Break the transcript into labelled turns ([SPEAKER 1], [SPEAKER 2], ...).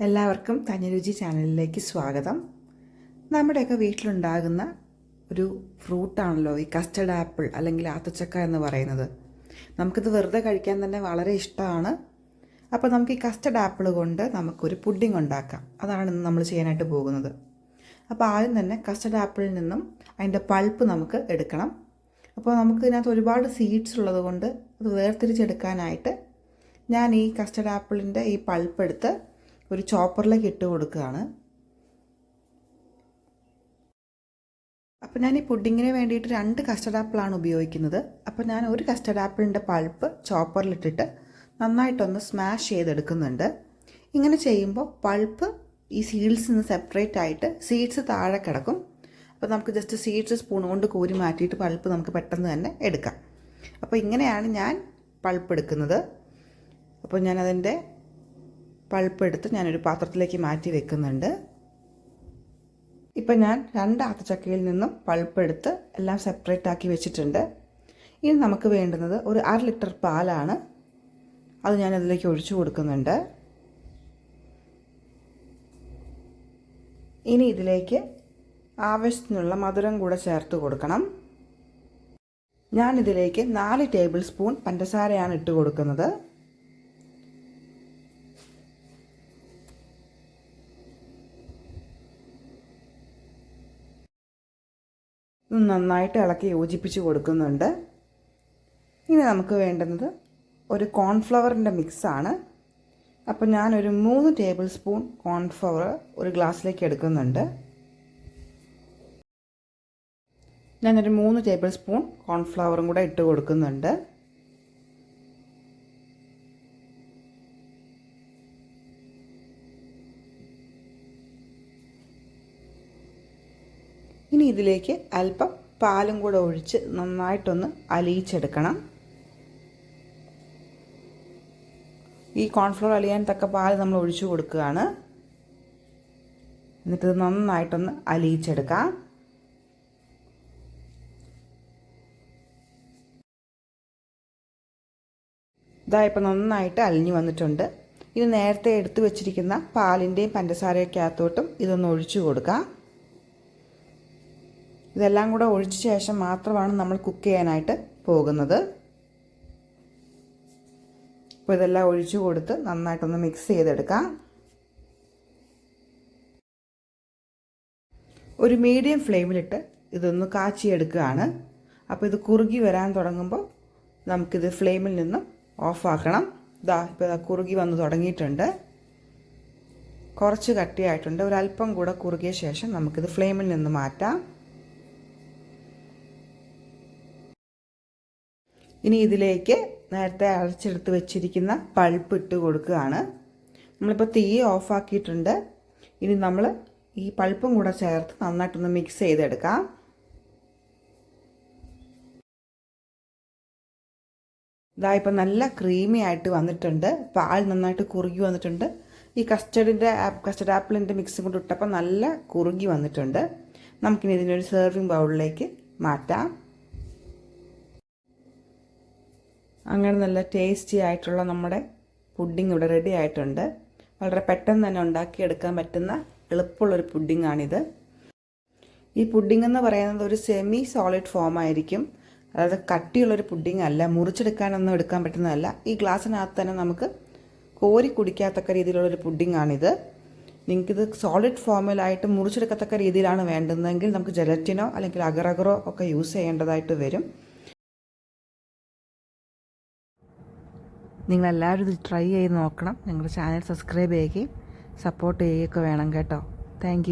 [SPEAKER 1] എല്ലാവർക്കും തനിരുചി ചാനലിലേക്ക് സ്വാഗതം. നമ്മുടെയൊക്കെ വീട്ടിലുണ്ടാകുന്ന ഒരു ഫ്രൂട്ടാണല്ലോ ഈ കസ്റ്റർഡ് ആപ്പിൾ അല്ലെങ്കിൽ ആത്തച്ചക്ക എന്ന് പറയുന്നത്. നമുക്കിത് വെറുതെ കഴിക്കാൻ തന്നെ വളരെ ഇഷ്ടമാണ്. അപ്പോൾ നമുക്ക് ഈ കസ്റ്റർഡ് ആപ്പിൾ കൊണ്ട് നമുക്കൊരു പുഡിംഗ് ഉണ്ടാക്കാം. അതാണ് ഇന്ന് നമ്മൾ ചെയ്യാനായിട്ട് പോകുന്നത്. അപ്പോൾ ആദ്യം തന്നെ കസ്റ്റർഡ് ആപ്പിളിൽ നിന്നും അതിൻ്റെ പൾപ്പ് നമുക്ക് എടുക്കണം. അപ്പോൾ നമുക്ക് ഇതിനകത്ത് ഒരുപാട് സീഡ്സ് ഉള്ളത് കൊണ്ട് അത് വേർതിരിച്ചെടുക്കാനായിട്ട് ഞാൻ ഈ കസ്റ്റർഡ് ആപ്പിളിൻ്റെ ഈ പൾപ്പ് എടുത്ത് ഒരു ചോപ്പറിലേക്ക് ഇട്ട് കൊടുക്കുകയാണ്. അപ്പോൾ ഞാൻ ഈ പുഡിങ്ങിന് വേണ്ടിയിട്ട് 2 കസ്റ്റർഡ് ആപ്പിളാണ് ഉപയോഗിക്കുന്നത്. അപ്പോൾ ഞാൻ ഒരു കസ്റ്റർഡ് ആപ്പിളിൻ്റെ പൾപ്പ് ചോപ്പറിലിട്ടിട്ട് നന്നായിട്ടൊന്ന് സ്മാഷ് ചെയ്തെടുക്കുന്നുണ്ട്. ഇങ്ങനെ ചെയ്യുമ്പോൾ പൾപ്പ് ഈ സീഡ്സിൽ നിന്ന് സെപ്പറേറ്റ് ആയിട്ട് സീഡ്സ് താഴെ കിടക്കും. അപ്പോൾ നമുക്ക് ജസ്റ്റ് സീഡ്സ് സ്പൂൺ കൊണ്ട് കോരി മാറ്റിയിട്ട് പൾപ്പ് നമുക്ക് പെട്ടെന്ന് തന്നെ എടുക്കാം. അപ്പോൾ ഇങ്ങനെയാണ് ഞാൻ പൾപ്പ് എടുക്കുന്നത്. അപ്പോൾ ഞാനതിൻ്റെ പൾപ്പ് എടുത്ത് ഞാനൊരു പാത്രത്തിലേക്ക് മാറ്റി വെക്കുന്നുണ്ട്. ഇപ്പം ഞാൻ 2 ആത്തച്ചക്കയിൽ നിന്നും പൾപ്പ് എടുത്ത് എല്ലാം സെപ്പറേറ്റ് ആക്കി വെച്ചിട്ടുണ്ട്. ഇനി നമുക്ക് വേണ്ടുന്നത് ഒരു 1/2 ലിറ്റർ പാലാണ്. അത് ഞാൻ അതിലേക്ക് ഒഴിച്ചു കൊടുക്കുന്നുണ്ട്. ഇനി ഇതിലേക്ക് ആവശ്യത്തിനുള്ള മധുരം കൂടെ ചേർത്ത് കൊടുക്കണം. ഞാനിതിലേക്ക് 4 ടേബിൾ സ്പൂൺ പഞ്ചസാരയാണ് ഇട്ട് കൊടുക്കുന്നത്. നന്നായിട്ട് ഇളക്കി യോജിപ്പിച്ച് കൊടുക്കുന്നുണ്ട്. ഇനി നമുക്ക് വേണ്ടുന്നത് ഒരു കോൺഫ്ലവറിൻ്റെ മിക്സാണ്. അപ്പോൾ ഞാനൊരു 3 ടേബിൾ സ്പൂൺ കോൺഫ്ലവർ ഒരു ഗ്ലാസ്സിലേക്ക് എടുക്കുന്നുണ്ട്. ഞാനൊരു 3 ടേബിൾ സ്പൂൺ കോൺഫ്ലവറും കൂടെ ഇട്ട് കൊടുക്കുന്നുണ്ട്. ഇനി ഇതിലേക്ക് അല്പം പാലും കൂടെ ഒഴിച്ച് നന്നായിട്ടൊന്ന് അലിയിച്ചെടുക്കണം. ഈ കോൺഫ്ലവർ അലിയാൻ തക്ക പാൽ നമ്മൾ ഒഴിച്ചു കൊടുക്കുകയാണ്. എന്നിട്ട് നന്നായിട്ടൊന്ന് അലിയിച്ചെടുക്കാം. ഇതാ ഇപ്പം നന്നായിട്ട് അലിഞ്ഞു വന്നിട്ടുണ്ട്. ഇത് നേരത്തെ എടുത്തു വെച്ചിരിക്കുന്ന പാലിൻ്റെയും പഞ്ചസാരയൊക്കെ അകത്തോട്ടും ഇതൊന്ന് ഒഴിച്ചു കൊടുക്കാം. ഇതെല്ലാം കൂടെ ഒഴിച്ച ശേഷം മാത്രമാണ് നമ്മൾ കുക്ക് ചെയ്യാനായിട്ട് പോകുന്നത്. അപ്പോൾ ഇതെല്ലാം ഒഴിച്ചു കൊടുത്ത് നന്നായിട്ടൊന്ന് മിക്സ് ചെയ്തെടുക്കാം. ഒരു മീഡിയം ഫ്ലെയിമിലിട്ട് ഇതൊന്ന് കാച്ചിയെടുക്കുകയാണ്. അപ്പോൾ ഇത് കുറുകി വരാൻ തുടങ്ങുമ്പോൾ നമുക്കിത് ഫ്ലെയിമിൽ നിന്നും ഓഫാക്കണം. ഇപ്പോൾ ഇതാ കുറുകി വന്ന് തുടങ്ങിയിട്ടുണ്ട്. കുറച്ച് കട്ടിയായിട്ടുണ്ട്. ഒരല്പം കൂടെ കുറുകിയ ശേഷം നമുക്കിത് ഫ്ലെയിമിൽ നിന്ന് മാറ്റാം. ഇനി ഇതിലേക്ക് നേരത്തെ അരച്ചെടുത്ത് വെച്ചിരിക്കുന്ന പൾപ്പ് ഇട്ട് കൊടുക്കുകയാണ്. നമ്മളിപ്പോൾ തീ ഓഫാക്കിയിട്ടുണ്ട്. ഇനി നമ്മൾ ഈ പൾപ്പും കൂടെ ചേർത്ത് നന്നായിട്ടൊന്ന് മിക്സ് ചെയ്തെടുക്കാം. ഇതാ ഇപ്പം നല്ല ക്രീമി ആയിട്ട് വന്നിട്ടുണ്ട്. പാൽ നന്നായിട്ട് കുറുകി വന്നിട്ടുണ്ട്. ഈ കസ്റ്റർഡ് ആപ്പിളിൻ്റെ മിക്സും കൊണ്ട് ഇട്ടപ്പോൾ നല്ല കുറുകി വന്നിട്ടുണ്ട്. നമുക്കിനി ഇതിനൊരു സെർവിങ് ബൗളിലേക്ക് മാറ്റാം. അങ്ങനെ നല്ല ടേസ്റ്റി ആയിട്ടുള്ള നമ്മുടെ പുഡിംഗ് ഇവിടെ റെഡി ആയിട്ടുണ്ട്. വളരെ പെട്ടെന്ന് തന്നെ ഉണ്ടാക്കിയെടുക്കാൻ പറ്റുന്ന എളുപ്പമുള്ളൊരു പുഡിങ്ങാണിത്. ഈ പുഡിംഗ് എന്ന് പറയുന്നത് ഒരു സെമി സോളിഡ് ഫോം ആയിരിക്കും. അതായത് കട്ടിയുള്ളൊരു പുഡിംഗ് അല്ല, മുറിച്ചെടുക്കാനൊന്നും എടുക്കാൻ പറ്റുന്നതല്ല. ഈ ഗ്ലാസ്സിനകത്ത് തന്നെ നമുക്ക് കോരി കുടിക്കാത്തക്ക രീതിയിലുള്ളൊരു പുഡിങ്ങാണിത്. നിങ്ങൾക്കിത് സോളിഡ് ഫോമിലായിട്ട് മുറിച്ചെടുക്കത്തക്ക രീതിയിലാണ് വേണ്ടുന്നതെങ്കിൽ നമുക്ക് ജലറ്റിനോ അല്ലെങ്കിൽ അഗറോ ഒക്കെ യൂസ് ചെയ്യേണ്ടതായിട്ട് വരും. നിങ്ങളെല്ലാവരും ഇത് ട്രൈ ചെയ്ത് നോക്കണം. ഞങ്ങളുടെ ചാനൽ സബ്സ്ക്രൈബ് ചെയ്യുകയും സപ്പോർട്ട് ചെയ്യുകയൊക്കെ വേണം കേട്ടോ. താങ്ക്